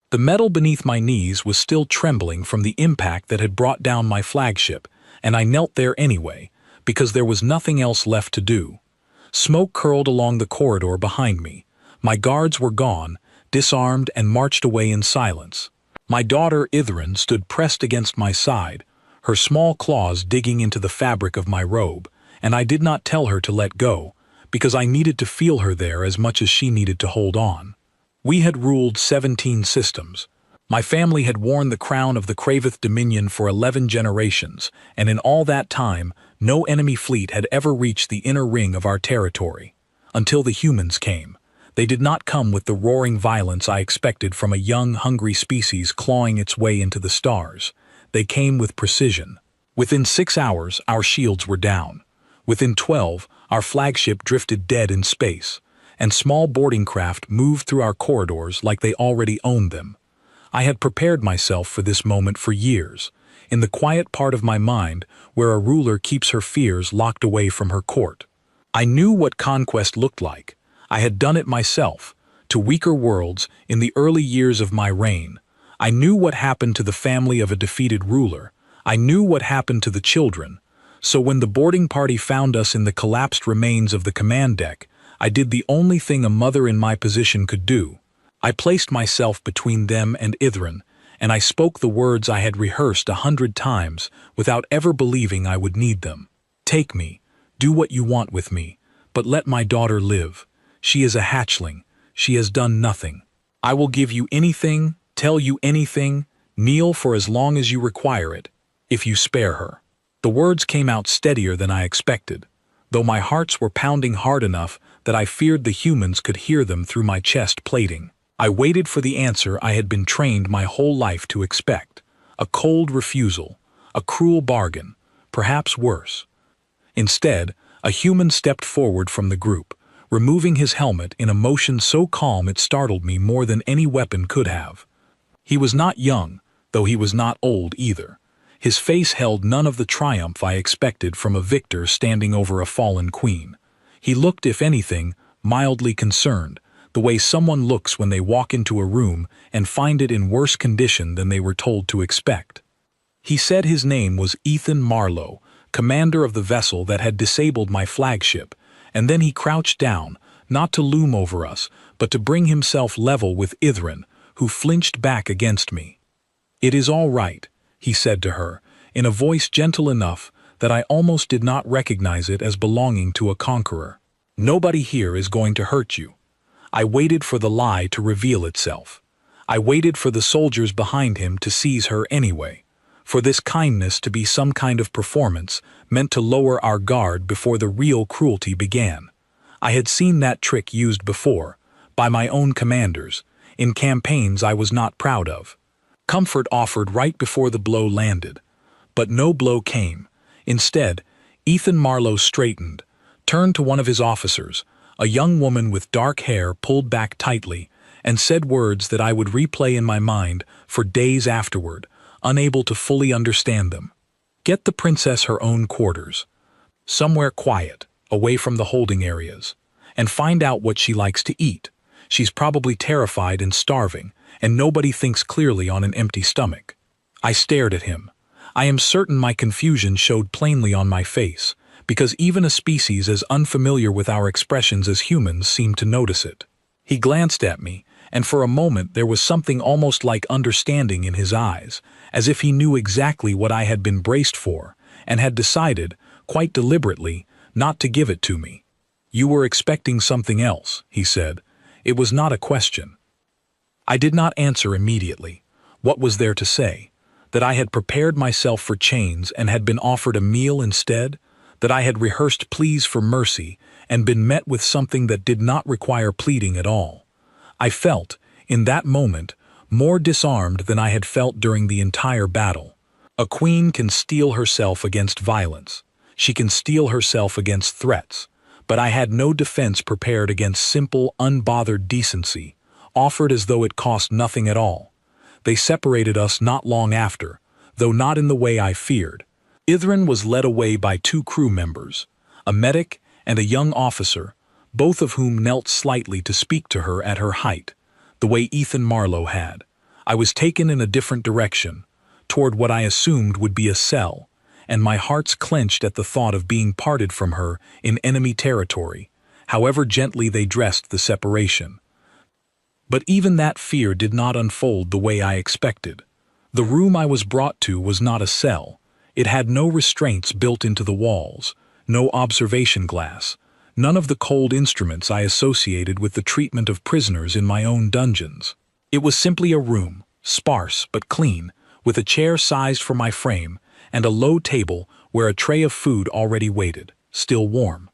The metal beneath my knees was still trembling from the impact that had brought down my flagship, and I knelt there anyway, because there was nothing else left to do. Smoke curled along the corridor behind me. My guards were gone, disarmed, and marched away in silence. My daughter Ithrin stood pressed against my side, her small claws digging into the fabric of my robe, and I did not tell her to let go, because I needed to feel her there as much as she needed to hold on. We had ruled 17 systems. My family had worn the crown of the Kravith Dominion for 11 generations, and in all that time, no enemy fleet had ever reached the inner ring of our territory. Until the humans came. They did not come with the roaring violence I expected from a young, hungry species clawing its way into the stars. They came with precision. Within 6 hours, our shields were down. Within 12, our flagship drifted dead in space, and small boarding craft moved through our corridors like they already owned them. I had prepared myself for this moment for years, in the quiet part of my mind where a ruler keeps her fears locked away from her court. I knew what conquest looked like. I had done it myself, to weaker worlds, in the early years of my reign. I knew what happened to the family of a defeated ruler. I knew what happened to the children. So when the boarding party found us in the collapsed remains of the command deck, I did the only thing a mother in my position could do. I placed myself between them and Ithrin, and I spoke the words I had rehearsed 100 times without ever believing I would need them. Take me, do what you want with me, but let my daughter live. She is a hatchling. She has done nothing. I will give you anything, tell you anything, kneel for as long as you require it, if you spare her. The words came out steadier than I expected, though my hearts were pounding hard enough that I feared the humans could hear them through my chest plating. I waited for the answer I had been trained my whole life to expect. A cold refusal, a cruel bargain, perhaps worse. Instead, a human stepped forward from the group, removing his helmet in a motion so calm it startled me more than any weapon could have. He was not young, though he was not old either. His face held none of the triumph I expected from a victor standing over a fallen queen. He looked, if anything, mildly concerned, the way someone looks when they walk into a room and find it in worse condition than they were told to expect. He said his name was Ethan Marlowe, commander of the vessel that had disabled my flagship, and then he crouched down, not to loom over us, but to bring himself level with Ithrin, who flinched back against me. "It is all right," he said to her, in a voice gentle enough that I almost did not recognize it as belonging to a conqueror. "Nobody here is going to hurt you." I waited for the lie to reveal itself. I waited for the soldiers behind him to seize her anyway, for this kindness to be some kind of performance meant to lower our guard before the real cruelty began. I had seen that trick used before, by my own commanders, in campaigns I was not proud of. Comfort offered right before the blow landed. But no blow came. Instead, Ethan Marlowe straightened, turned to one of his officers, a young woman with dark hair pulled back tightly, and said words that I would replay in my mind for days afterward, unable to fully understand them. "Get the princess her own quarters. Somewhere quiet, away from the holding areas. And find out what she likes to eat. She's probably terrified and starving, and nobody thinks clearly on an empty stomach." I stared at him. I am certain my confusion showed plainly on my face, because even a species as unfamiliar with our expressions as humans seemed to notice it. He glanced at me, and for a moment there was something almost like understanding in his eyes, as if he knew exactly what I had been braced for, and had decided, quite deliberately, not to give it to me. "You were expecting something else," he said. "It was not a question." I did not answer immediately. What was there to say? That I had prepared myself for chains and had been offered a meal instead? That I had rehearsed pleas for mercy and been met with something that did not require pleading at all? I felt, in that moment, more disarmed than I had felt during the entire battle. A queen can steel herself against violence. She can steel herself against threats. But I had no defense prepared against simple, unbothered decency, offered as though it cost nothing at all. They separated us not long after, though not in the way I feared. Ithrin was led away by 2 crew members, a medic and a young officer, both of whom knelt slightly to speak to her at her height, the way Ethan Marlowe had. I was taken in a different direction, toward what I assumed would be a cell, and my heart's clenched at the thought of being parted from her in enemy territory, however gently they dressed the separation. But even that fear did not unfold the way I expected. The room I was brought to was not a cell. It had no restraints built into the walls, no observation glass, none of the cold instruments I associated with the treatment of prisoners in my own dungeons. It was simply a room, sparse but clean, with a chair sized for my frame, and a low table where a tray of food already waited, still warm.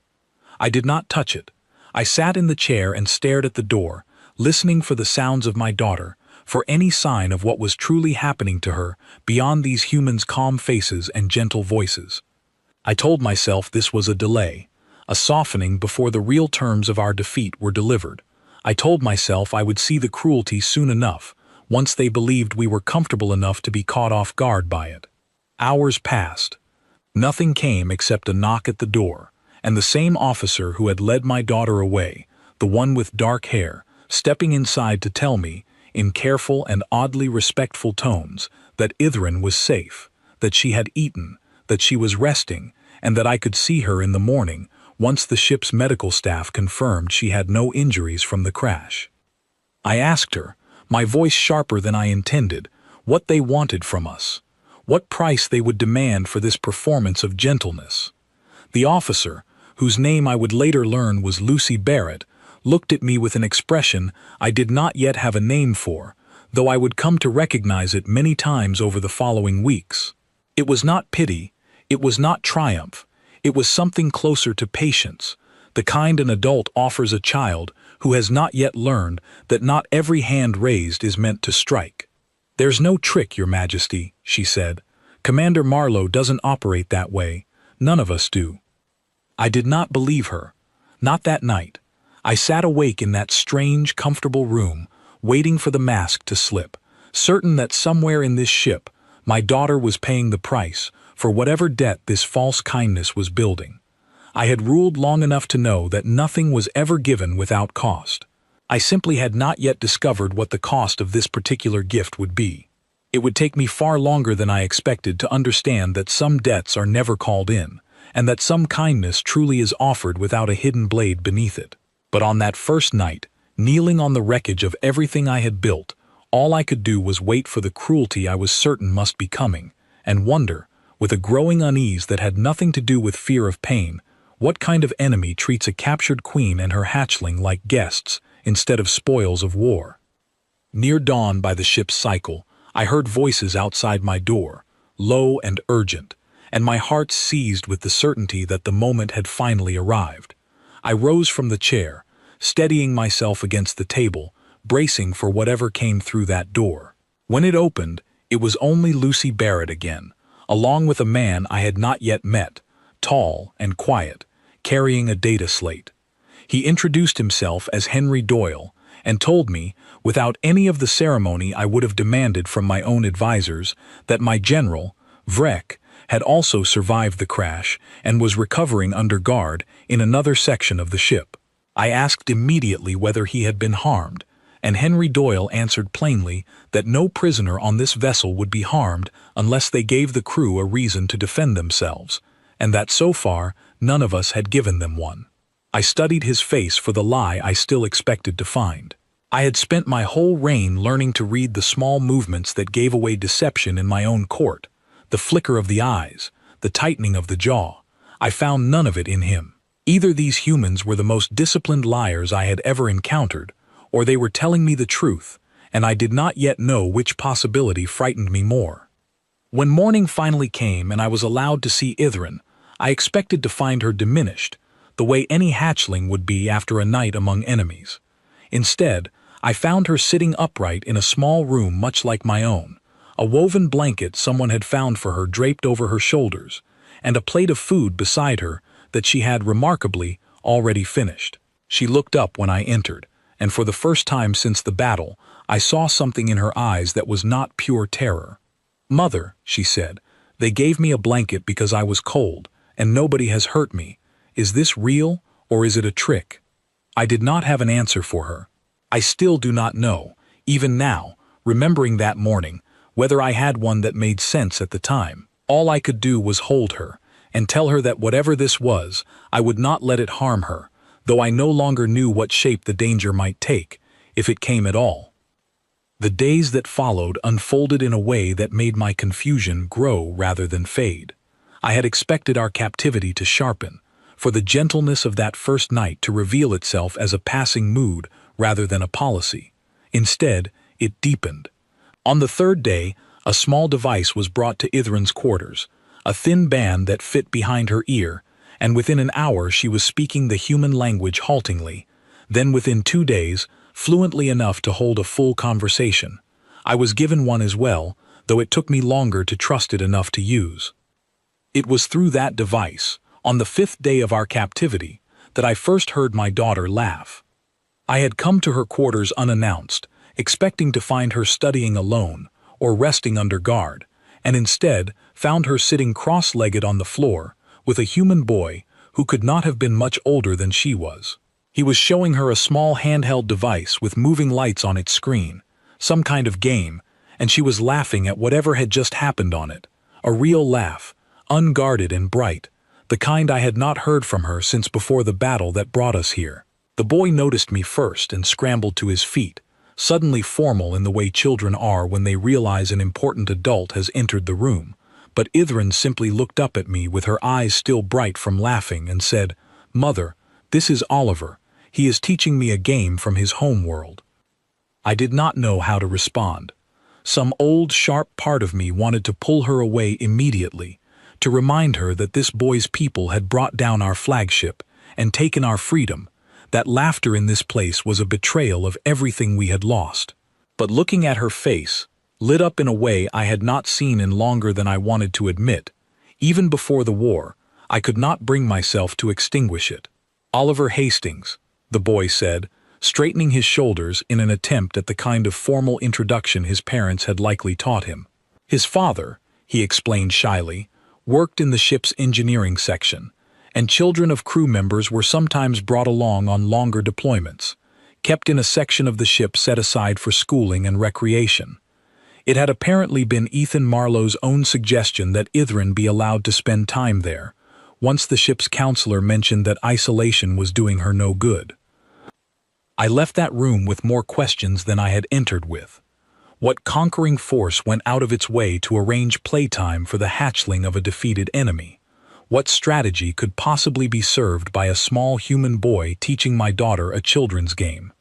I did not touch it. I sat in the chair and stared at the door, listening for the sounds of my daughter, for any sign of what was truly happening to her beyond these humans' calm faces and gentle voices. I told myself this was a delay, a softening before the real terms of our defeat were delivered. I told myself I would see the cruelty soon enough, once they believed we were comfortable enough to be caught off guard by it. Hours passed. Nothing came except a knock at the door, and the same officer who had led my daughter away, the one with dark hair, stepping inside to tell me, in careful and oddly respectful tones, that Ithrin was safe, that she had eaten, that she was resting, and that I could see her in the morning, once the ship's medical staff confirmed she had no injuries from the crash. I asked her, my voice sharper than I intended, what they wanted from us, what price they would demand for this performance of gentleness. The officer, whose name I would later learn was Lucy Barrett, looked at me with an expression I did not yet have a name for, though I would come to recognize it many times over the following weeks. It was not pity, it was not triumph, it was something closer to patience, the kind an adult offers a child who has not yet learned that not every hand raised is meant to strike. "There's no trick, Your Majesty," she said. "Commander Marlowe doesn't operate that way. None of us do." I did not believe her. Not that night. I sat awake in that strange, comfortable room, waiting for the mask to slip, certain that somewhere in this ship, my daughter was paying the price for whatever debt this false kindness was building. I had ruled long enough to know that nothing was ever given without cost. I simply had not yet discovered what the cost of this particular gift would be. It would take me far longer than I expected to understand that some debts are never called in, and that some kindness truly is offered without a hidden blade beneath it. But on that first night, kneeling on the wreckage of everything I had built, all I could do was wait for the cruelty I was certain must be coming, and wonder, with a growing unease that had nothing to do with fear of pain, what kind of enemy treats a captured queen and her hatchling like guests instead of spoils of war. Near dawn by the ship's cycle, I heard voices outside my door, low and urgent, and my heart seized with the certainty that the moment had finally arrived. I rose from the chair, steadying myself against the table, bracing for whatever came through that door. When it opened, it was only Lucy Barrett again, along with a man I had not yet met, tall and quiet, carrying a data slate. He introduced himself as Henry Doyle and told me, without any of the ceremony I would have demanded from my own advisors, that my general, Vrek, had also survived the crash and was recovering under guard in another section of the ship. I asked immediately whether he had been harmed, and Henry Doyle answered plainly that no prisoner on this vessel would be harmed unless they gave the crew a reason to defend themselves, and that so far none of us had given them one. I studied his face for the lie I still expected to find. I had spent my whole reign learning to read the small movements that gave away deception in my own court, the flicker of the eyes, the tightening of the jaw. I found none of it in him. Either these humans were the most disciplined liars I had ever encountered, or they were telling me the truth, and I did not yet know which possibility frightened me more. When morning finally came and I was allowed to see Ithrin, I expected to find her diminished, the way any hatchling would be after a night among enemies. Instead, I found her sitting upright in a small room much like my own, a woven blanket someone had found for her draped over her shoulders, and a plate of food beside her that she had, remarkably, already finished. She looked up when I entered, and for the first time since the battle, I saw something in her eyes that was not pure terror. "Mother," she said, "they gave me a blanket because I was cold, and nobody has hurt me. Is this real, or is it a trick?" I did not have an answer for her. I still do not know, even now, remembering that morning, whether I had one that made sense at the time. All I could do was hold her, and tell her that whatever this was, I would not let it harm her, though I no longer knew what shape the danger might take, if it came at all. The days that followed unfolded in a way that made my confusion grow rather than fade. I had expected our captivity to sharpen, for the gentleness of that first night to reveal itself as a passing mood rather than a policy. Instead, it deepened. On the third day, a small device was brought to Ithran's quarters, a thin band that fit behind her ear, and within an hour she was speaking the human language haltingly. Then within 2 days, fluently enough to hold a full conversation. I was given one as well, though it took me longer to trust it enough to use. It was through that device, on the 5th day of our captivity, that I first heard my daughter laugh. I had come to her quarters unannounced, expecting to find her studying alone or resting under guard, and instead found her sitting cross-legged on the floor with a human boy who could not have been much older than she was. He was showing her a small handheld device with moving lights on its screen, some kind of game, and she was laughing at whatever had just happened on it. A real laugh, unguarded and bright, the kind I had not heard from her since before the battle that brought us here. The boy noticed me first and scrambled to his feet, suddenly formal in the way children are when they realize an important adult has entered the room. But Ithran simply looked up at me with her eyes still bright from laughing and said, "Mother, this is Oliver. He is teaching me a game from his home world." I did not know how to respond. Some old, sharp part of me wanted to pull her away immediately, to remind her that this boy's people had brought down our flagship and taken our freedom, that laughter in this place was a betrayal of everything we had lost. But looking at her face, lit up in a way I had not seen in longer than I wanted to admit, even before the war, I could not bring myself to extinguish it. "Oliver Hastings," the boy said, straightening his shoulders in an attempt at the kind of formal introduction his parents had likely taught him. His father, he explained shyly, worked in the ship's engineering section, and children of crew members were sometimes brought along on longer deployments, kept in a section of the ship set aside for schooling and recreation. It had apparently been Ethan Marlowe's own suggestion that Ithran be allowed to spend time there, once the ship's counselor mentioned that isolation was doing her no good. I left that room with more questions than I had entered with. What conquering force went out of its way to arrange playtime for the hatchling of a defeated enemy? What strategy could possibly be served by a small human boy teaching my daughter a children's game?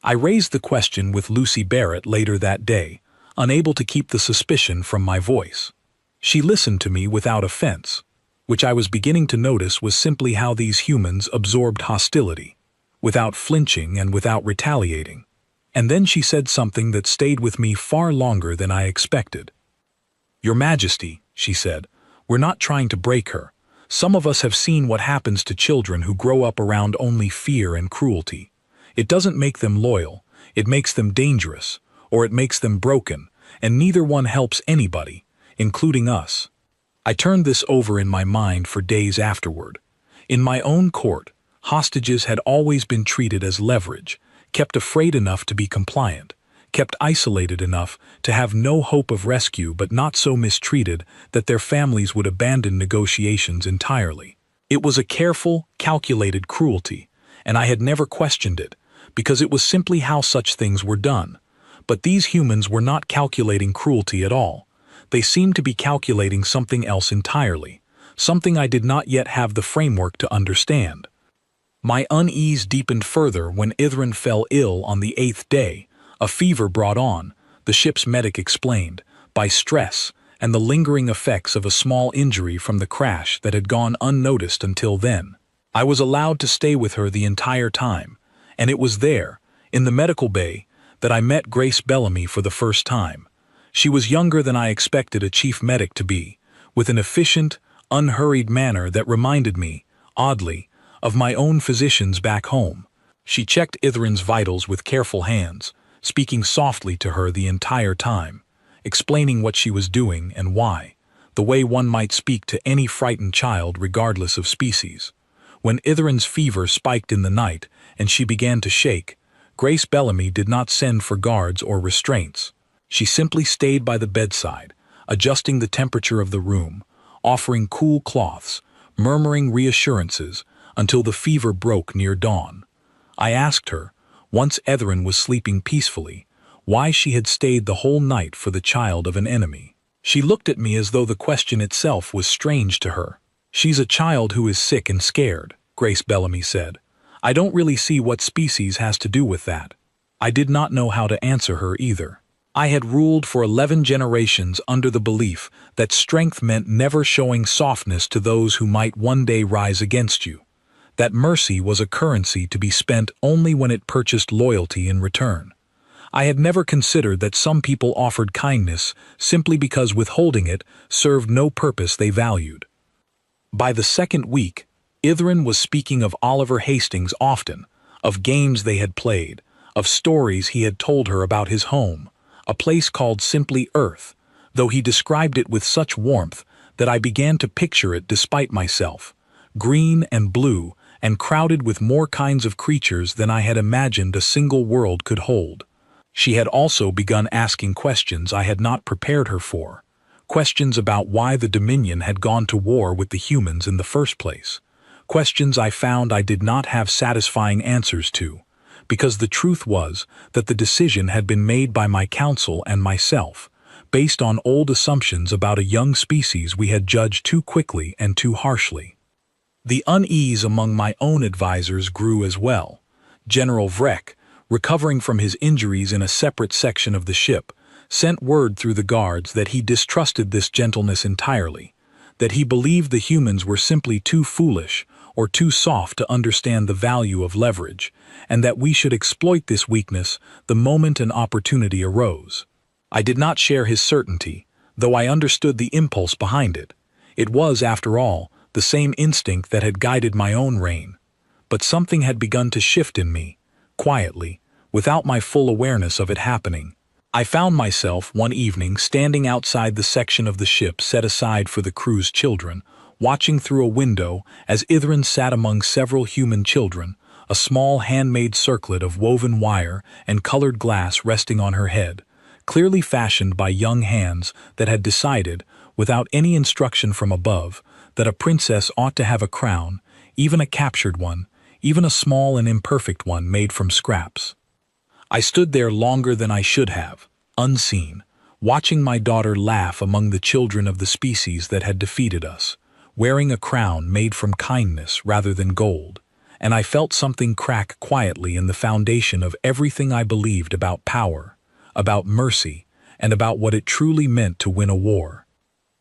I raised the question with Lucy Barrett later that day, unable to keep the suspicion from my voice. She listened to me without offense, which I was beginning to notice was simply how these humans absorbed hostility, without flinching and without retaliating. And then she said something that stayed with me far longer than I expected. "Your Majesty," she said, "we're not trying to break her. Some of us have seen what happens to children who grow up around only fear and cruelty. It doesn't make them loyal, it makes them dangerous, or it makes them broken, and neither one helps anybody, including us." I turned this over in my mind for days afterward. In my own court, hostages had always been treated as leverage, kept afraid enough to be compliant, kept isolated enough to have no hope of rescue but not so mistreated that their families would abandon negotiations entirely. It was a careful, calculated cruelty, and I had never questioned it, because it was simply how such things were done. But these humans were not calculating cruelty at all. They seemed to be calculating something else entirely, something I did not yet have the framework to understand. My unease deepened further when Ithran fell ill on the 8th day, a fever brought on, the ship's medic explained, by stress and the lingering effects of a small injury from the crash that had gone unnoticed until then. I was allowed to stay with her the entire time, and it was there, in the medical bay, that I met Grace Bellamy for the first time. She was younger than I expected a chief medic to be, with an efficient, unhurried manner that reminded me, oddly, of my own physicians back home. She checked Ithran's vitals with careful hands, speaking softly to her the entire time, explaining what she was doing and why, the way one might speak to any frightened child regardless of species. When Ithran's fever spiked in the night and she began to shake, Grace Bellamy did not send for guards or restraints. She simply stayed by the bedside, adjusting the temperature of the room, offering cool cloths, murmuring reassurances, until the fever broke near dawn. I asked her, once Ethrin was sleeping peacefully, why she had stayed the whole night for the child of an enemy. She looked at me as though the question itself was strange to her. "She's a child who is sick and scared," Grace Bellamy said. "I don't really see what species has to do with that." I did not know how to answer her either. I had ruled for 11 generations under the belief that strength meant never showing softness to those who might one day rise against you, that mercy was a currency to be spent only when it purchased loyalty in return. I had never considered that some people offered kindness simply because withholding it served no purpose they valued. By the second week, Ithrin was speaking of Oliver Hastings often, of games they had played, of stories he had told her about his home, a place called simply Earth, though he described it with such warmth that I began to picture it despite myself, green and blue and crowded with more kinds of creatures than I had imagined a single world could hold. She had also begun asking questions I had not prepared her for, questions about why the Dominion had gone to war with the humans in the first place, questions I found I did not have satisfying answers to, because the truth was that the decision had been made by my council and myself, based on old assumptions about a young species we had judged too quickly and too harshly. The unease among my own advisors grew as well. General Vrek, recovering from his injuries in a separate section of the ship, sent word through the guards that he distrusted this gentleness entirely, that he believed the humans were simply too foolish or too soft to understand the value of leverage, and that we should exploit this weakness the moment an opportunity arose. I did not share his certainty, though I understood the impulse behind it. It was, after all, the same instinct that had guided my own reign. But something had begun to shift in me, quietly, without my full awareness of it happening. I found myself one evening standing outside the section of the ship set aside for the crew's children, watching through a window as Ithrin sat among several human children, a small handmade circlet of woven wire and colored glass resting on her head, clearly fashioned by young hands that had decided, without any instruction from above, that a princess ought to have a crown, even a captured one, even a small and imperfect one made from scraps. I stood there longer than I should have, unseen, watching my daughter laugh among the children of the species that had defeated us, wearing a crown made from kindness rather than gold, and I felt something crack quietly in the foundation of everything I believed about power, about mercy, and about what it truly meant to win a war.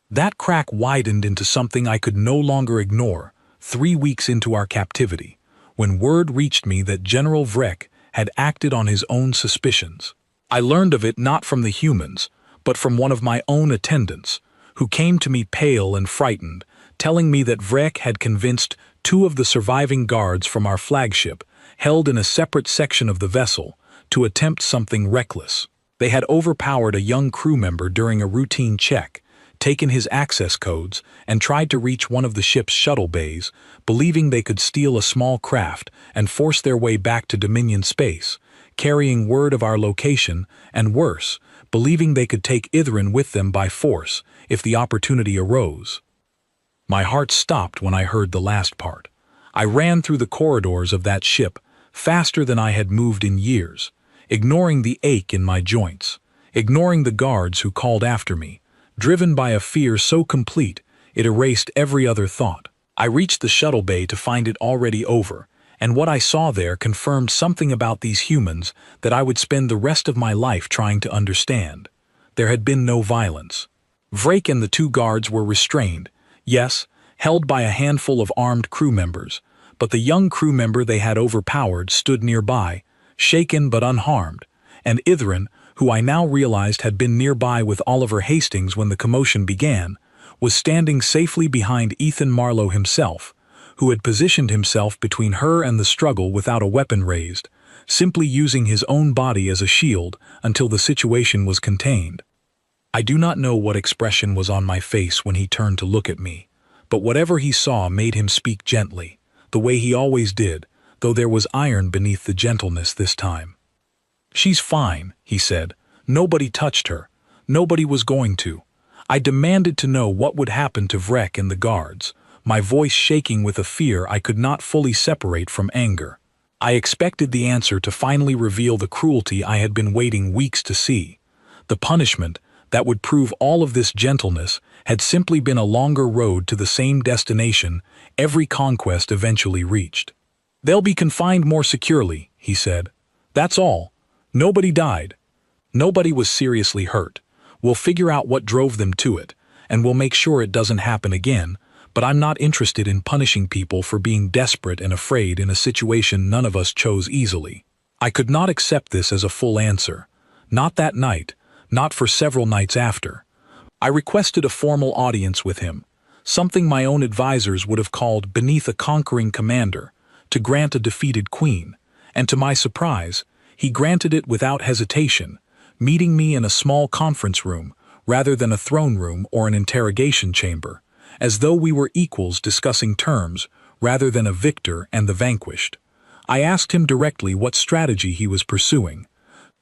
That crack widened into something I could no longer ignore 3 weeks into our captivity, when word reached me that General Vrek had acted on his own suspicions. I learned of it not from the humans, but from one of my own attendants, who came to me pale and frightened, telling me that Vrek had convinced 2 of the surviving guards from our flagship, held in a separate section of the vessel, to attempt something reckless. They had overpowered a young crew member during a routine check, taken his access codes, and tried to reach one of the ship's shuttle bays, believing they could steal a small craft and force their way back to Dominion space, carrying word of our location, and worse, believing they could take Ithrin with them by force if the opportunity arose. My heart stopped when I heard the last part. I ran through the corridors of that ship, faster than I had moved in years, ignoring the ache in my joints, ignoring the guards who called after me, driven by a fear so complete it erased every other thought. I reached the shuttle bay to find it already over, and what I saw there confirmed something about these humans that I would spend the rest of my life trying to understand. There had been no violence. Vrek and the 2 guards were restrained, yes, held by a handful of armed crew members, but the young crew member they had overpowered stood nearby, shaken but unharmed, and Ithrin, who I now realized had been nearby with Oliver Hastings when the commotion began, was standing safely behind Ethan Marlowe himself, who had positioned himself between her and the struggle without a weapon raised, simply using his own body as a shield until the situation was contained. I do not know what expression was on my face when he turned to look at me, but whatever he saw made him speak gently, the way he always did, though there was iron beneath the gentleness this time. "She's fine," he said, Nobody touched her. Nobody was going to. I demanded to know what would happen to Vrek and the guards, my voice shaking with a fear I could not fully separate from anger. I expected the answer to finally reveal the cruelty I had been waiting weeks to see. The punishment that would prove all of this gentleness had simply been a longer road to the same destination every conquest eventually reached. "They'll be confined more securely," he said. "That's all. Nobody died. Nobody was seriously hurt. We'll figure out what drove them to it, and we'll make sure it doesn't happen again, but I'm not interested in punishing people for being desperate and afraid in a situation none of us chose easily." I could not accept this as a full answer. Not that night, not for several nights after. I requested a formal audience with him, something my own advisors would have called beneath a conquering commander, to grant a defeated queen, and to my surprise, he granted it without hesitation, meeting me in a small conference room rather than a throne room or an interrogation chamber, as though we were equals discussing terms rather than a victor and the vanquished. I asked him directly what strategy he was pursuing.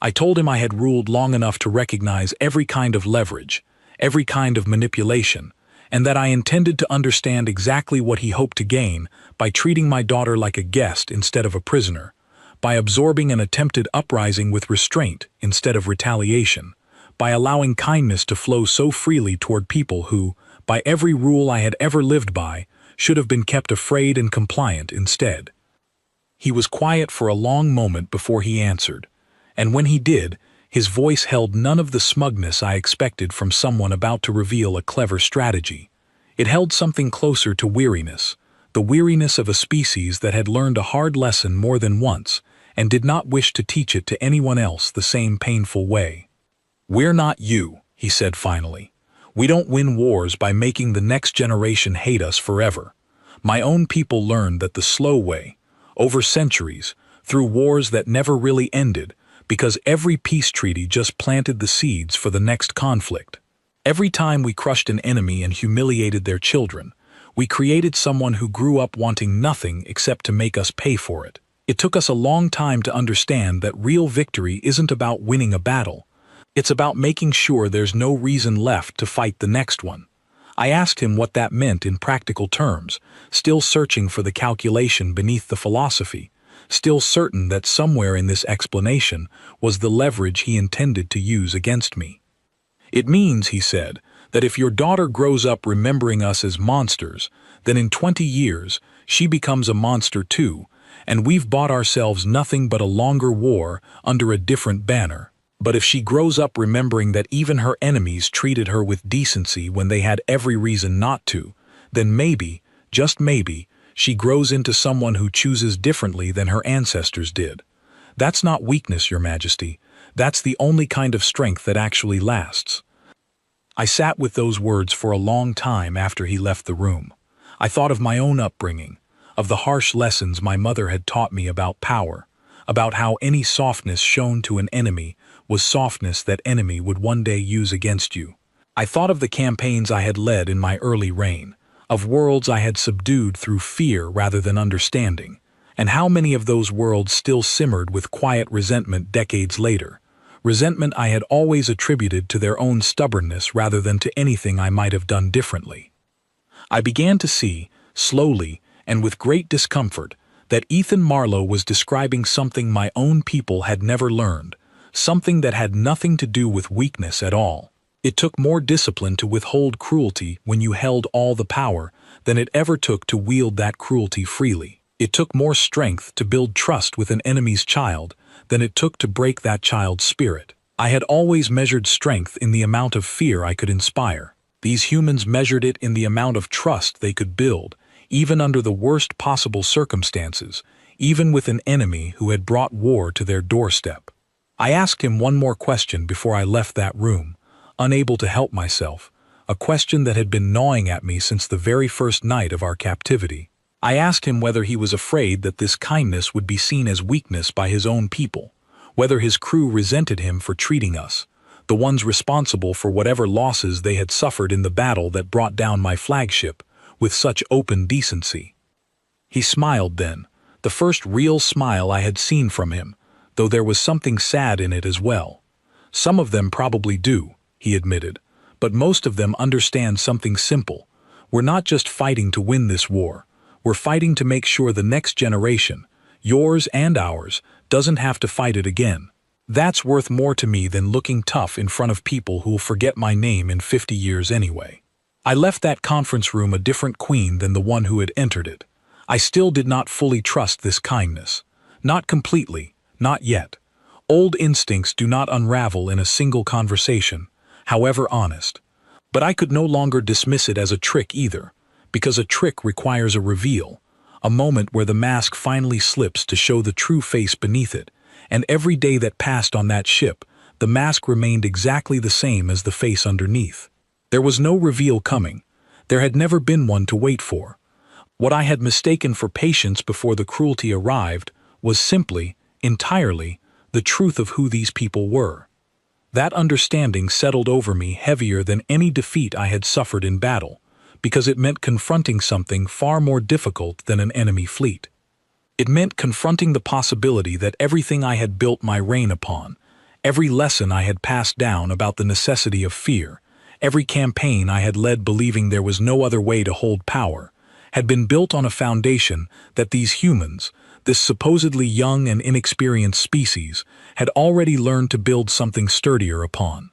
I told him I had ruled long enough to recognize every kind of leverage, every kind of manipulation, and that I intended to understand exactly what he hoped to gain by treating my daughter like a guest instead of a prisoner, by absorbing an attempted uprising with restraint instead of retaliation, by allowing kindness to flow so freely toward people who, by every rule I had ever lived by, should have been kept afraid and compliant instead. He was quiet for a long moment before he answered, and when he did, his voice held none of the smugness I expected from someone about to reveal a clever strategy. It held something closer to weariness, the weariness of a species that had learned a hard lesson more than once and did not wish to teach it to anyone else the same painful way. "We're not you," he said finally. "We don't win wars by making the next generation hate us forever. My own people learned that the slow way, over centuries, through wars that never really ended, because every peace treaty just planted the seeds for the next conflict. Every time we crushed an enemy and humiliated their children, we created someone who grew up wanting nothing except to make us pay for it. It took us a long time to understand that real victory isn't about winning a battle. It's about making sure there's no reason left to fight the next one." I asked him what that meant in practical terms, still searching for the calculation beneath the philosophy, still certain that somewhere in this explanation was the leverage he intended to use against me. "It means," he said, "that if your daughter grows up remembering us as monsters, then in 20 years she becomes a monster too, and we've bought ourselves nothing but a longer war under a different banner. But if she grows up remembering that even her enemies treated her with decency when they had every reason not to, then maybe, just maybe, she grows into someone who chooses differently than her ancestors did. That's not weakness, Your Majesty. That's the only kind of strength that actually lasts." I sat with those words for a long time after he left the room. I thought of my own upbringing, of the harsh lessons my mother had taught me about power, about how any softness shown to an enemy was softness that enemy would one day use against you. I thought of the campaigns I had led in my early reign, of worlds I had subdued through fear rather than understanding, and how many of those worlds still simmered with quiet resentment decades later, resentment I had always attributed to their own stubbornness rather than to anything I might have done differently. I began to see, slowly and with great discomfort, that Ethan Marlowe was describing something my own people had never learned, something that had nothing to do with weakness at all. It took more discipline to withhold cruelty when you held all the power than it ever took to wield that cruelty freely. It took more strength to build trust with an enemy's child than it took to break that child's spirit. I had always measured strength in the amount of fear I could inspire. These humans measured it in the amount of trust they could build, even under the worst possible circumstances, even with an enemy who had brought war to their doorstep. I asked him one more question before I left that room, unable to help myself, a question that had been gnawing at me since the very first night of our captivity. I asked him whether he was afraid that this kindness would be seen as weakness by his own people, whether his crew resented him for treating us, the ones responsible for whatever losses they had suffered in the battle that brought down my flagship, with such open decency. He smiled then, the first real smile I had seen from him, though there was something sad in it as well. Some of them probably do, he admitted, but most of them understand something simple. We're not just fighting to win this war. We're fighting to make sure the next generation, yours and ours, doesn't have to fight it again. That's worth more to me than looking tough in front of people who'll forget my name in 50 years anyway. I left that conference room a different queen than the one who had entered it. I still did not fully trust this kindness. Not completely, not yet. Old instincts do not unravel in a single conversation, however honest. But I could no longer dismiss it as a trick either, because a trick requires a reveal, a moment where the mask finally slips to show the true face beneath it, and every day that passed on that ship, the mask remained exactly the same as the face underneath. There was no reveal coming. There had never been one to wait for. What I had mistaken for patience before the cruelty arrived was simply, entirely, the truth of who these people were. That understanding settled over me heavier than any defeat I had suffered in battle, because it meant confronting something far more difficult than an enemy fleet. It meant confronting the possibility that everything I had built my reign upon, every lesson I had passed down about the necessity of fear, every campaign I had led believing there was no other way to hold power, had been built on a foundation that these humans, this supposedly young and inexperienced species, had already learned to build something sturdier upon.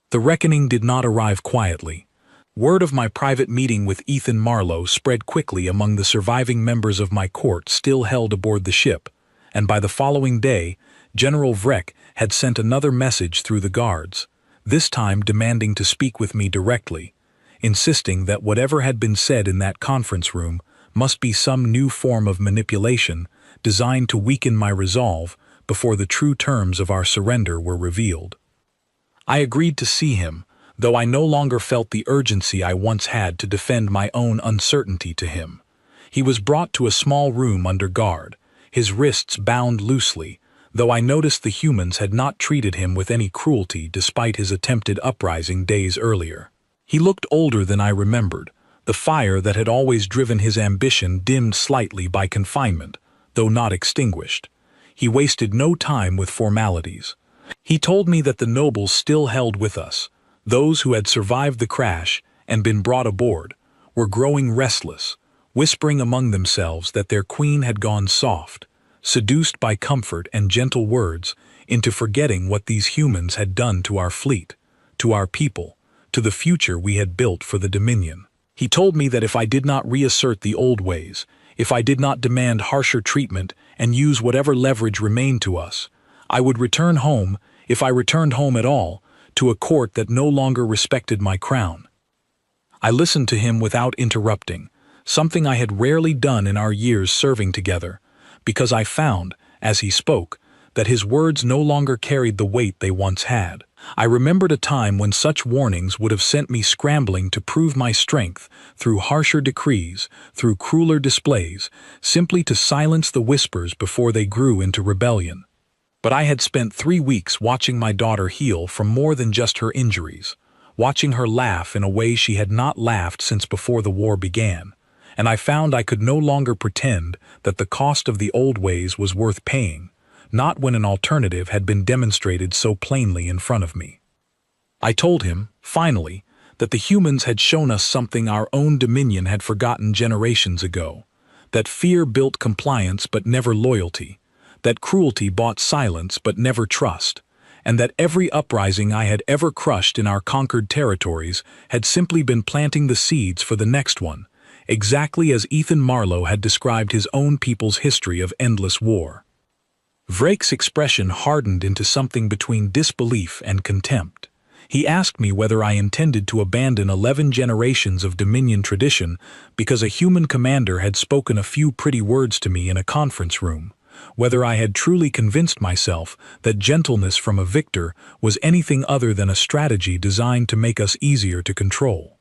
The reckoning did not arrive quietly. Word of my private meeting with Ethan Marlowe spread quickly among the surviving members of my court still held aboard the ship, and by the following day, General Vrek had sent another message through the guards, this time demanding to speak with me directly, insisting that whatever had been said in that conference room must be some new form of manipulation designed to weaken my resolve before the true terms of our surrender were revealed. I agreed to see him, though I no longer felt the urgency I once had to defend my own uncertainty to him. He was brought to a small room under guard, his wrists bound loosely, though I noticed the humans had not treated him with any cruelty despite his attempted uprising days earlier. He looked older than I remembered, the fire that had always driven his ambition dimmed slightly by confinement, though not extinguished. He wasted no time with formalities. He told me that the nobles still held with us, those who had survived the crash and been brought aboard, were growing restless, whispering among themselves that their queen had gone soft, seduced by comfort and gentle words, into forgetting what these humans had done to our fleet, to our people, to the future we had built for the Dominion. He told me that if I did not reassert the old ways, if I did not demand harsher treatment and use whatever leverage remained to us, I would return home, if I returned home at all, to a court that no longer respected my crown. I listened to him without interrupting, something I had rarely done in our years serving together, because I found, as he spoke, that his words no longer carried the weight they once had. I remembered a time when such warnings would have sent me scrambling to prove my strength through harsher decrees, through crueler displays, simply to silence the whispers before they grew into rebellion. But I had spent 3 weeks watching my daughter heal from more than just her injuries, watching her laugh in a way she had not laughed since before the war began, and I found I could no longer pretend that the cost of the old ways was worth paying, not when an alternative had been demonstrated so plainly in front of me. I told him, finally, that the humans had shown us something our own Dominion had forgotten generations ago, that fear built compliance but never loyalty, that cruelty bought silence but never trust, and that every uprising I had ever crushed in our conquered territories had simply been planting the seeds for the next one, exactly as Ethan Marlowe had described his own people's history of endless war. Vrek's expression hardened into something between disbelief and contempt. He asked me whether I intended to abandon 11 generations of Dominion tradition because a human commander had spoken a few pretty words to me in a conference room, whether I had truly convinced myself that gentleness from a victor was anything other than a strategy designed to make us easier to control.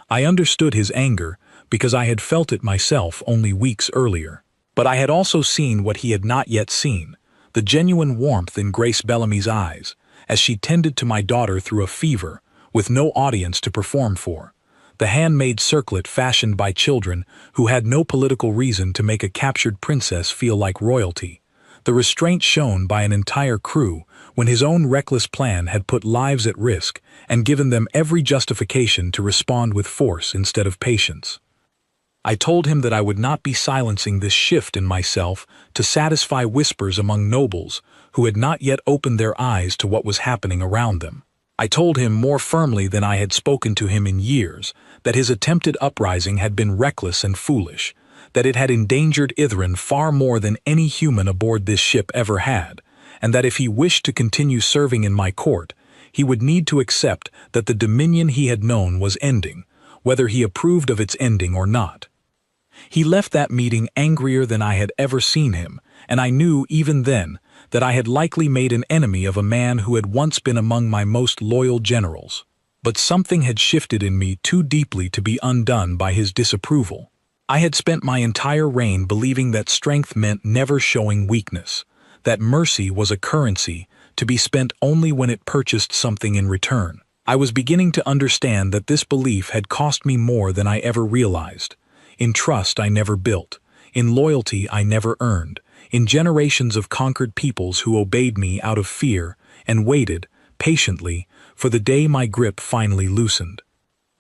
I understood his anger because I had felt it myself only weeks earlier. But I had also seen what he had not yet seen, the genuine warmth in Grace Bellamy's eyes, as she tended to my daughter through a fever, with no audience to perform for, the handmade circlet fashioned by children who had no political reason to make a captured princess feel like royalty, the restraint shown by an entire crew when his own reckless plan had put lives at risk and given them every justification to respond with force instead of patience. I told him that I would not be silencing this shift in myself to satisfy whispers among nobles who had not yet opened their eyes to what was happening around them. I told him more firmly than I had spoken to him in years that his attempted uprising had been reckless and foolish, that it had endangered Ithran far more than any human aboard this ship ever had, and that if he wished to continue serving in my court, he would need to accept that the dominion he had known was ending, whether he approved of its ending or not. He left that meeting angrier than I had ever seen him, and I knew even then that I had likely made an enemy of a man who had once been among my most loyal generals. But something had shifted in me too deeply to be undone by his disapproval. I had spent my entire reign believing that strength meant never showing weakness, that mercy was a currency to be spent only when it purchased something in return. I was beginning to understand that this belief had cost me more than I ever realized. In trust I never built, in loyalty I never earned, in generations of conquered peoples who obeyed me out of fear and waited, patiently, for the day my grip finally loosened.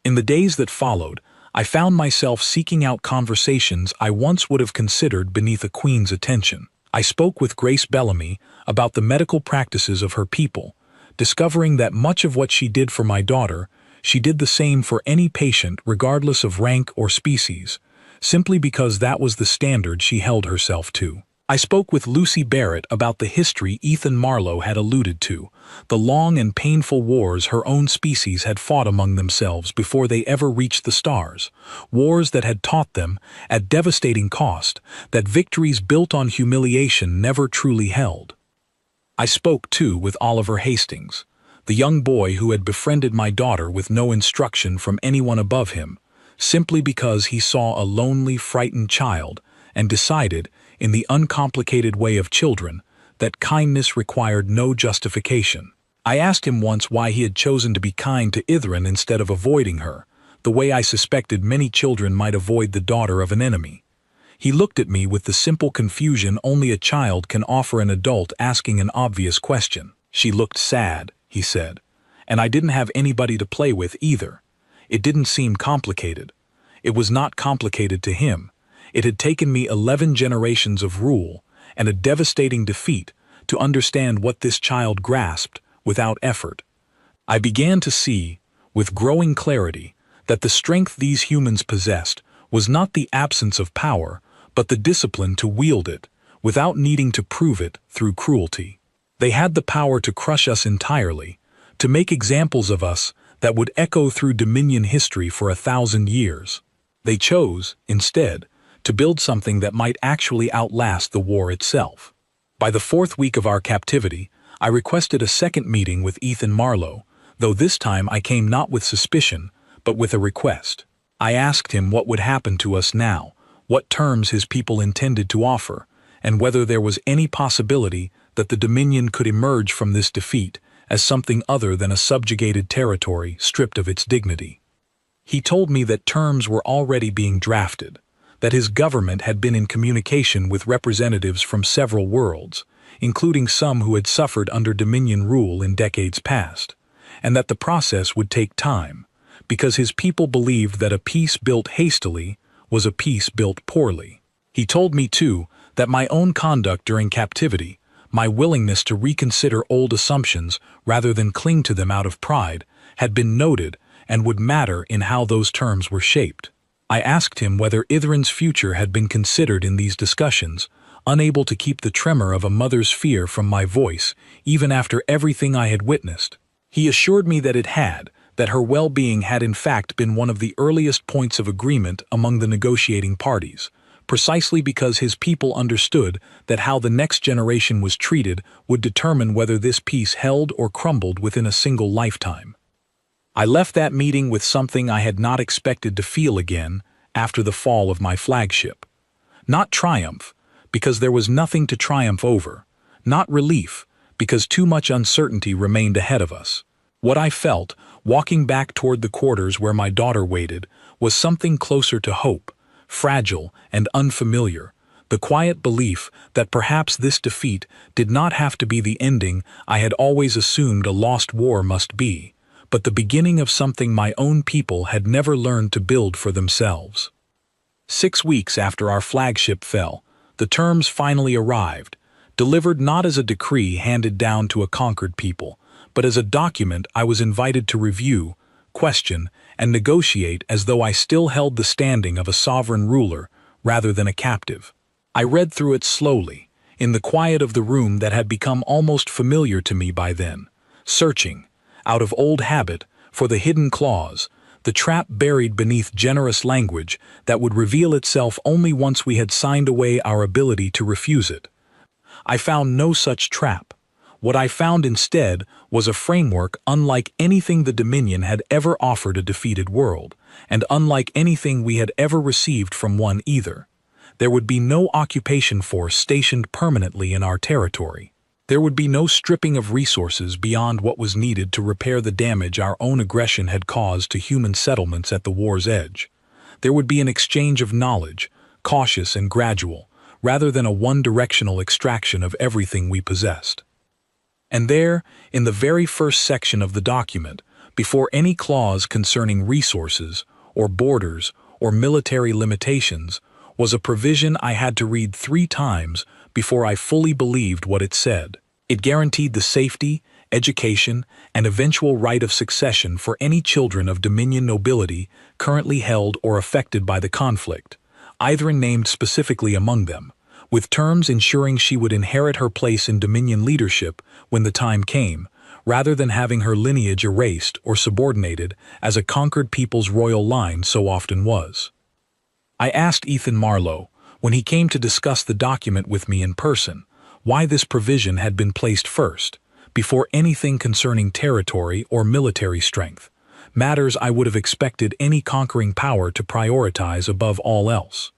In the days that followed, I found myself seeking out conversations I once would have considered beneath a queen's attention. I spoke with Grace Bellamy about the medical practices of her people, discovering that much of what she did for my daughter, she did the same for any patient regardless of rank or species, simply because that was the standard she held herself to. I spoke with Lucy Barrett about the history Ethan Marlowe had alluded to, the long and painful wars her own species had fought among themselves before they ever reached the stars, wars that had taught them, at devastating cost, that victories built on humiliation never truly held. I spoke, too, with Oliver Hastings, the young boy who had befriended my daughter with no instruction from anyone above him, simply because he saw a lonely, frightened child and decided, in the uncomplicated way of children, that kindness required no justification. I asked him once why he had chosen to be kind to Ithran instead of avoiding her, the way I suspected many children might avoid the daughter of an enemy. He looked at me with the simple confusion only a child can offer an adult asking an obvious question. She looked sad, he said, and I didn't have anybody to play with either. It didn't seem complicated. It was not complicated to him. It had taken me 11 generations of rule and a devastating defeat to understand what this child grasped without effort. I began to see, with growing clarity, that the strength these humans possessed was not the absence of power, but the discipline to wield it, without needing to prove it through cruelty. They had the power to crush us entirely, to make examples of us that would echo through Dominion history for 1,000 years. They chose, instead, to build something that might actually outlast the war itself. By the 4th week of our captivity, I requested a second meeting with Ethan Marlowe, though this time I came not with suspicion, but with a request. I asked him what would happen to us now, what terms his people intended to offer, and whether there was any possibility that the Dominion could emerge from this defeat as something other than a subjugated territory stripped of its dignity. He told me that terms were already being drafted, that his government had been in communication with representatives from several worlds, including some who had suffered under Dominion rule in decades past, and that the process would take time, because his people believed that a peace built hastily was a peace built poorly. He told me, too, that my own conduct during captivity, my willingness to reconsider old assumptions rather than cling to them out of pride, had been noted and would matter in how those terms were shaped. I asked him whether Ithran's future had been considered in these discussions, unable to keep the tremor of a mother's fear from my voice, even after everything I had witnessed. He assured me that it had, that her well-being had in fact been one of the earliest points of agreement among the negotiating parties, precisely because his people understood that how the next generation was treated would determine whether this peace held or crumbled within a single lifetime. I left that meeting with something I had not expected to feel again after the fall of my flagship. Not triumph, because there was nothing to triumph over. Not relief, because too much uncertainty remained ahead of us. What I felt, walking back toward the quarters where my daughter waited, was something closer to hope, fragile and unfamiliar, the quiet belief that perhaps this defeat did not have to be the ending I had always assumed a lost war must be, but the beginning of something my own people had never learned to build for themselves. 6 weeks after our flagship fell, the terms finally arrived, delivered not as a decree handed down to a conquered people, but as a document I was invited to review, question, and negotiate as though I still held the standing of a sovereign ruler rather than a captive. I read through it slowly, in the quiet of the room that had become almost familiar to me by then, searching, out of old habit, for the hidden clause, the trap buried beneath generous language that would reveal itself only once we had signed away our ability to refuse it. I found no such trap. What I found instead was a framework unlike anything the Dominion had ever offered a defeated world, and unlike anything we had ever received from one either. There would be no occupation force stationed permanently in our territory. There would be no stripping of resources beyond what was needed to repair the damage our own aggression had caused to human settlements at the war's edge. There would be an exchange of knowledge, cautious and gradual, rather than a one-directional extraction of everything we possessed. And there, in the very first section of the document, before any clause concerning resources, or borders, or military limitations, was a provision I had to read 3 times before I fully believed what it said. It guaranteed the safety, education, and eventual right of succession for any children of Dominion nobility currently held or affected by the conflict, either named specifically among them, with terms ensuring she would inherit her place in Dominion leadership when the time came, rather than having her lineage erased or subordinated as a conquered people's royal line so often was. I asked Ethan Marlowe, when he came to discuss the document with me in person, why this provision had been placed first, before anything concerning territory or military strength, matters I would have expected any conquering power to prioritize above all else.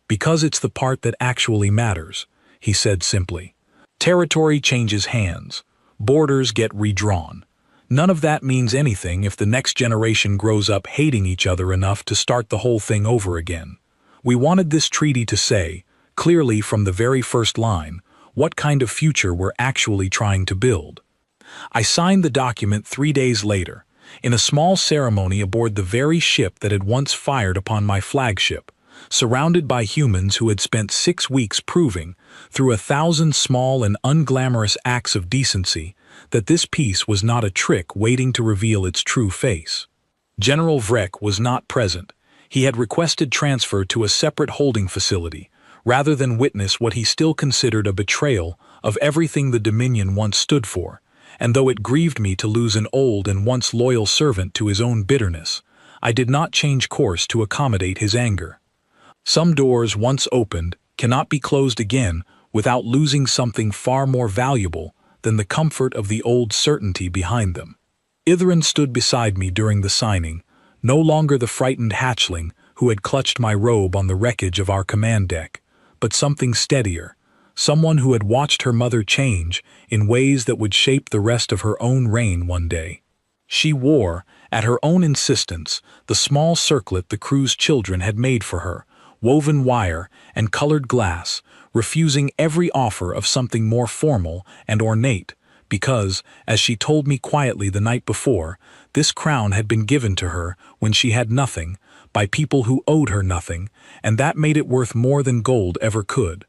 Because it's the part that actually matters, he said simply. Territory changes hands. Borders get redrawn. None of that means anything if the next generation grows up hating each other enough to start the whole thing over again. We wanted this treaty to say, clearly from the very first line, what kind of future we're actually trying to build. I signed the document 3 days later, in a small ceremony aboard the very ship that had once fired upon my flagship, surrounded by humans who had spent 6 weeks proving, through 1,000 small and unglamorous acts of decency, that this peace was not a trick waiting to reveal its true face. General Vrek was not present. He had requested transfer to a separate holding facility, rather than witness what he still considered a betrayal of everything the Dominion once stood for, and though it grieved me to lose an old and once loyal servant to his own bitterness, I did not change course to accommodate his anger. Some doors once opened cannot be closed again without losing something far more valuable than the comfort of the old certainty behind them. Ithran stood beside me during the signing, no longer the frightened hatchling who had clutched my robe on the wreckage of our command deck, but something steadier, someone who had watched her mother change in ways that would shape the rest of her own reign one day. She wore, at her own insistence, the small circlet the crew's children had made for her, woven wire and colored glass, refusing every offer of something more formal and ornate, because, as she told me quietly the night before, this crown had been given to her when she had nothing, by people who owed her nothing, and that made it worth more than gold ever could.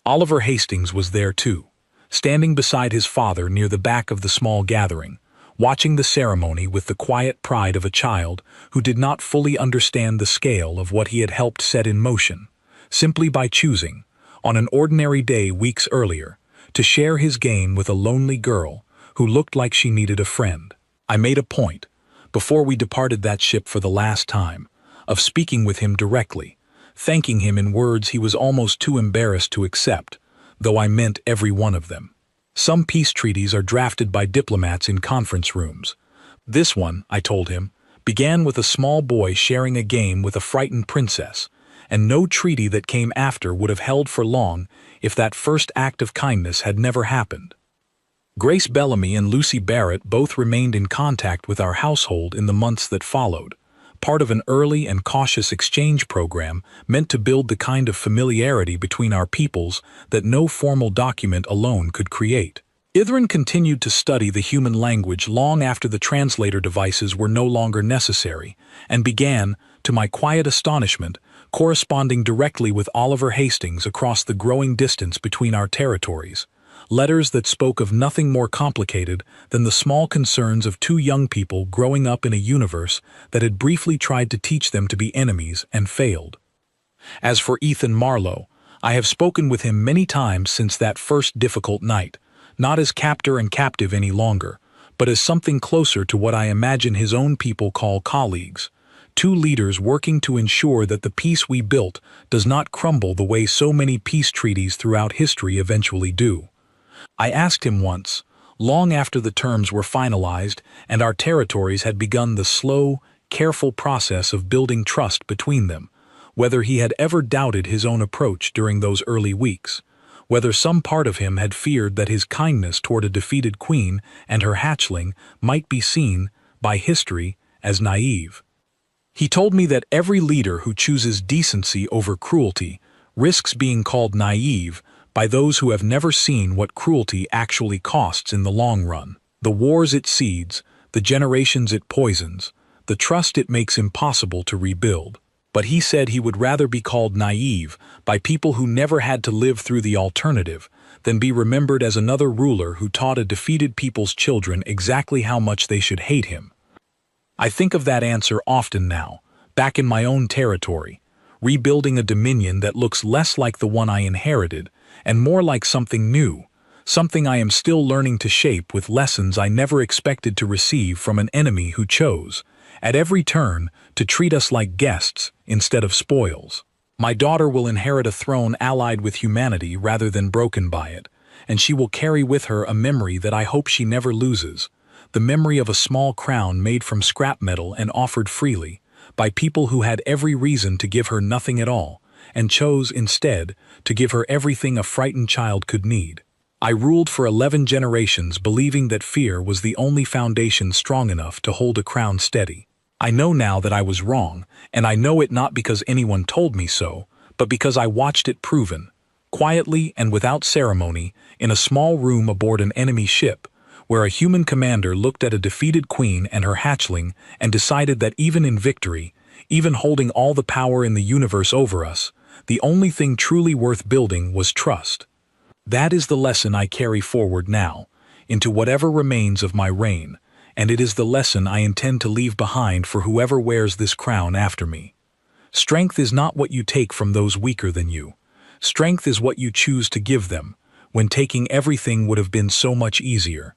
Oliver Hastings was there too, standing beside his father near the back of the small gathering, watching the ceremony with the quiet pride of a child who did not fully understand the scale of what he had helped set in motion, simply by choosing, on an ordinary day weeks earlier, to share his game with a lonely girl who looked like she needed a friend. I made a point, before we departed that ship for the last time, of speaking with him directly, thanking him in words he was almost too embarrassed to accept, though I meant every one of them. Some peace treaties are drafted by diplomats in conference rooms. This one, I told him, began with a small boy sharing a game with a frightened princess, and no treaty that came after would have held for long if that first act of kindness had never happened. Grace Bellamy and Lucy Barrett both remained in contact with our household in the months that followed, part of an early and cautious exchange program meant to build the kind of familiarity between our peoples that no formal document alone could create. Ithran continued to study the human language long after the translator devices were no longer necessary, and began, to my quiet astonishment, corresponding directly with Oliver Hastings across the growing distance between our territories. Letters that spoke of nothing more complicated than the small concerns of two young people growing up in a universe that had briefly tried to teach them to be enemies and failed. As for Ethan Marlowe, I have spoken with him many times since that first difficult night, not as captor and captive any longer, but as something closer to what I imagine his own people call colleagues. Two leaders working to ensure that the peace we built does not crumble the way so many peace treaties throughout history eventually do. I asked him once, long after the terms were finalized and our territories had begun the slow, careful process of building trust between them, whether he had ever doubted his own approach during those early weeks, whether some part of him had feared that his kindness toward a defeated queen and her hatchling might be seen, by history, as naive. He told me that every leader who chooses decency over cruelty risks being called naive by those who have never seen what cruelty actually costs in the long run. The wars it seeds, the generations it poisons, the trust it makes impossible to rebuild. But he said he would rather be called naive by people who never had to live through the alternative than be remembered as another ruler who taught a defeated people's children exactly how much they should hate him. I think of that answer often now, back in my own territory, rebuilding a dominion that looks less like the one I inherited and more like something new, something I am still learning to shape with lessons I never expected to receive from an enemy who chose, at every turn, to treat us like guests instead of spoils. My daughter will inherit a throne allied with humanity rather than broken by it, and she will carry with her a memory that I hope she never loses, the memory of a small crown made from scrap metal and offered freely, by people who had every reason to give her nothing at all, and chose, instead, to give her everything a frightened child could need. I ruled for 11 generations believing that fear was the only foundation strong enough to hold a crown steady. I know now that I was wrong, and I know it not because anyone told me so, but because I watched it proven, quietly and without ceremony, in a small room aboard an enemy ship, where a human commander looked at a defeated queen and her hatchling and decided that even in victory, even holding all the power in the universe over us, the only thing truly worth building was trust. That is the lesson I carry forward now, into whatever remains of my reign, and it is the lesson I intend to leave behind for whoever wears this crown after me. Strength is not what you take from those weaker than you. Strength is what you choose to give them, when taking everything would have been so much easier.